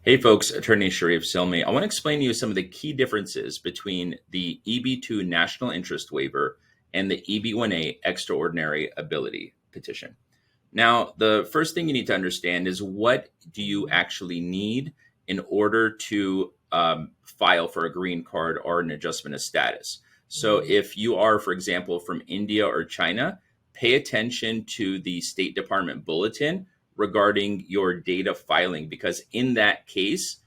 Hey folks, attorney Sharif Silmi. I want to explain to you some of the key differences between the EB2 National Interest Waiver and the EB1A Extraordinary Ability Petition. Now, the first thing you need to understand is what do you actually need in order to file for a green card or an adjustment of status. So if you are, for example, from India or China, pay attention to the State Department bulletin regarding your data filing, because in that case,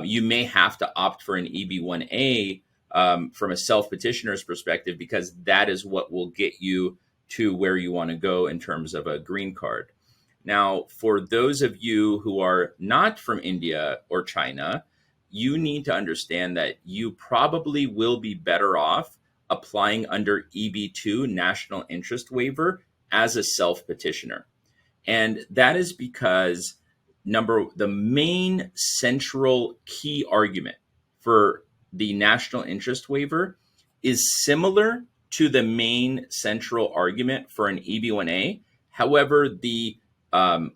you may have to opt for an EB1A from a self petitioner's perspective, because that is what will get you to where you want to go in terms of a green card. Now, for those of you who are not from India or China, you need to understand that you probably will be better off applying under EB2 National Interest Waiver as a self petitioner. And that is because the main central key argument for the national interest waiver is similar to the main central argument for an EB1A. However, the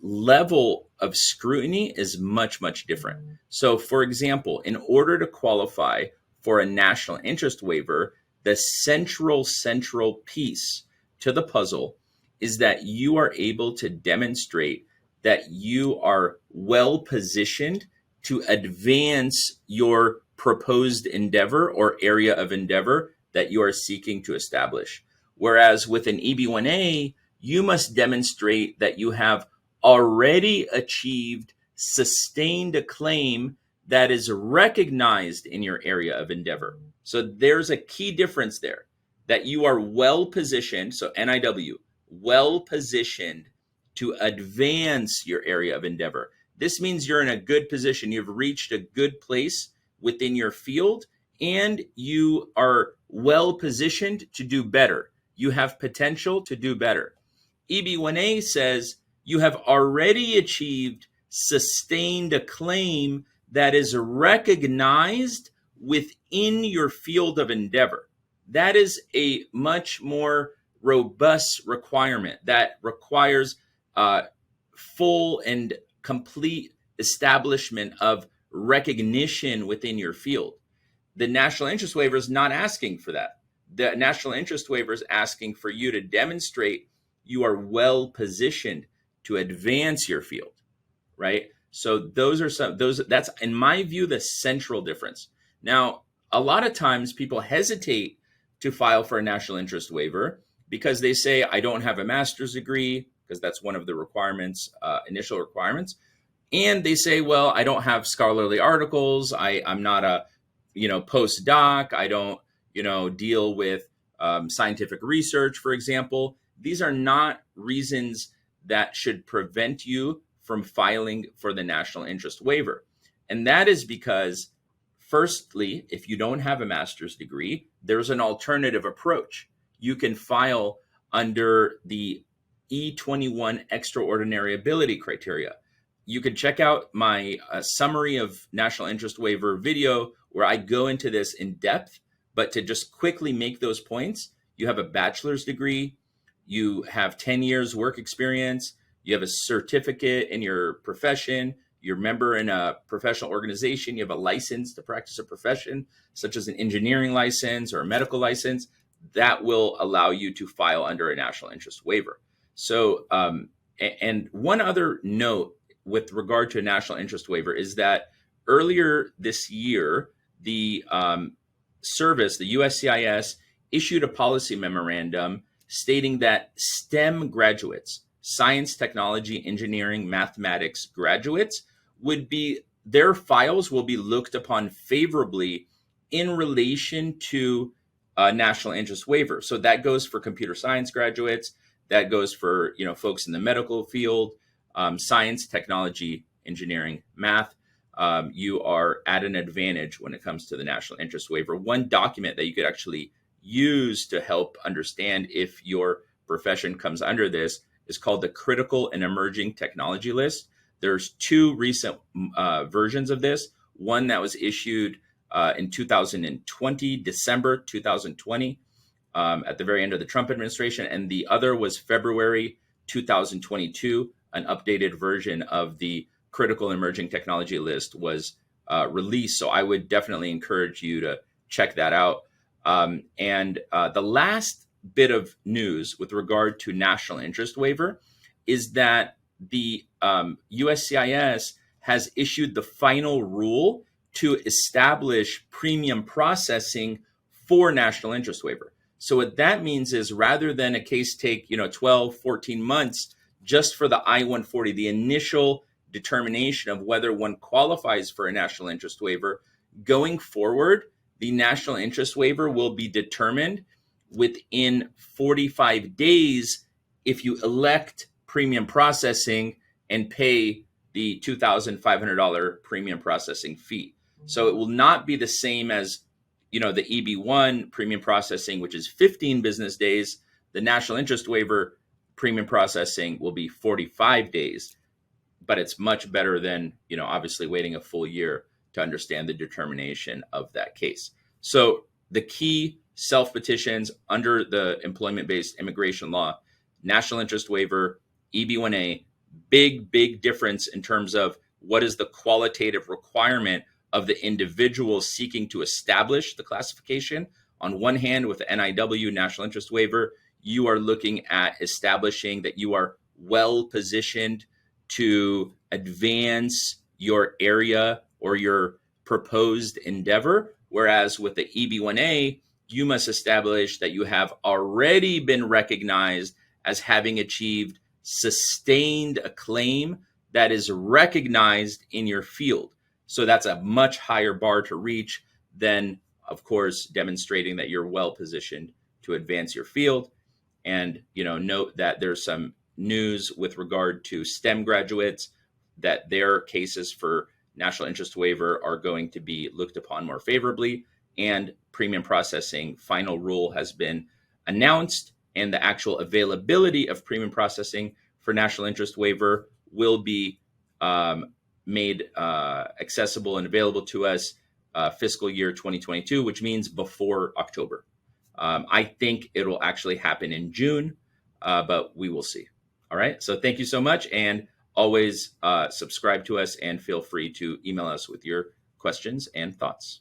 level of scrutiny is much, much different. So, for example, in order to qualify for a national interest waiver, the central piece to the puzzle is that you are able to demonstrate that you are well positioned to advance your proposed endeavor or area of endeavor that you are seeking to establish. Whereas with an EB1A, you must demonstrate that you have already achieved sustained acclaim that is recognized in your area of endeavor. So there's a key difference there, that you are well positioned, so NIW, well positioned to advance your area of endeavor. This means you're in a good position. You've reached a good place within your field, and you are well positioned to do better. You have potential to do better. EB1A says you have already achieved sustained acclaim that is recognized within your field of endeavor. That is a much more robust requirement that requires full and complete establishment of recognition within your field. The national interest waiver is not asking for that. The national interest waiver is asking for you to demonstrate you are well positioned to advance your field, right? So that's, in my view, the central difference. Now, a lot of times people hesitate to file for a national interest waiver because they say, I don't have a master's degree, because that's one of the requirements, initial requirements. And they say, well, I don't have scholarly articles. I'm not a, postdoc. I don't, deal with scientific research, for example. These are not reasons that should prevent you from filing for the national interest waiver. And that is because, firstly, if you don't have a master's degree, there's an alternative approach. You can file under the E21 extraordinary ability criteria. You can check out my summary of national interest waiver video where I go into this in depth. But to just quickly make those points, you have a bachelor's degree, you have 10 years work experience, you have a certificate in your profession, you're a member in a professional organization, you have a license to practice a profession, such as an engineering license or a medical license, that will allow you to file under a national interest waiver. So, and one other note with regard to a national interest waiver is that earlier this year, the service, the USCIS, issued a policy memorandum stating that STEM graduates, science, technology, engineering, mathematics graduates, their files will be looked upon favorably in relation to a national interest waiver. So that goes for computer science graduates, that goes for folks in the medical field, science, technology, engineering, math. You are at an advantage when it comes to the national interest waiver. One document that you could actually use to help understand if your profession comes under this is called the Critical and Emerging Technology List. There's two recent versions of this. One that was issued in 2020, December 2020, at the very end of the Trump administration, and the other was February 2022, an updated version of the critical emerging technology list was released. So I would definitely encourage you to check that out. And the last bit of news with regard to national interest waiver is that the USCIS has issued the final rule to establish premium processing for national interest waiver. So what that means is rather than a case take 12, 14 months just for the I-140, the initial determination of whether one qualifies for a national interest waiver, going forward, the national interest waiver will be determined within 45 days if you elect premium processing and pay the $2,500 premium processing fee. So it will not be the same as the EB1 premium processing, which is 15 business days. The national interest waiver premium processing will be 45 days, but it's much better than, obviously waiting a full year to understand the determination of that case. So the key self-petitions under the employment-based immigration law, national interest waiver, EB1A, big difference in terms of what is the qualitative requirement of the individual seeking to establish the classification. On one hand, with the NIW, national interest waiver, you are looking at establishing that you are well positioned to advance your area or your proposed endeavor. Whereas with the EB1A, you must establish that you have already been recognized as having achieved sustained acclaim that is recognized in your field. So that's a much higher bar to reach than, of course, demonstrating that you're well positioned to advance your field. And, note that there's some news with regard to STEM graduates that their cases for national interest waiver are going to be looked upon more favorably, and premium processing final rule has been announced, and the actual availability of premium processing for national interest waiver will be made accessible and available to us fiscal year 2022, which means before October. I think it'll actually happen in June, but we will see. All right. So thank you so much. And always subscribe to us and feel free to email us with your questions and thoughts.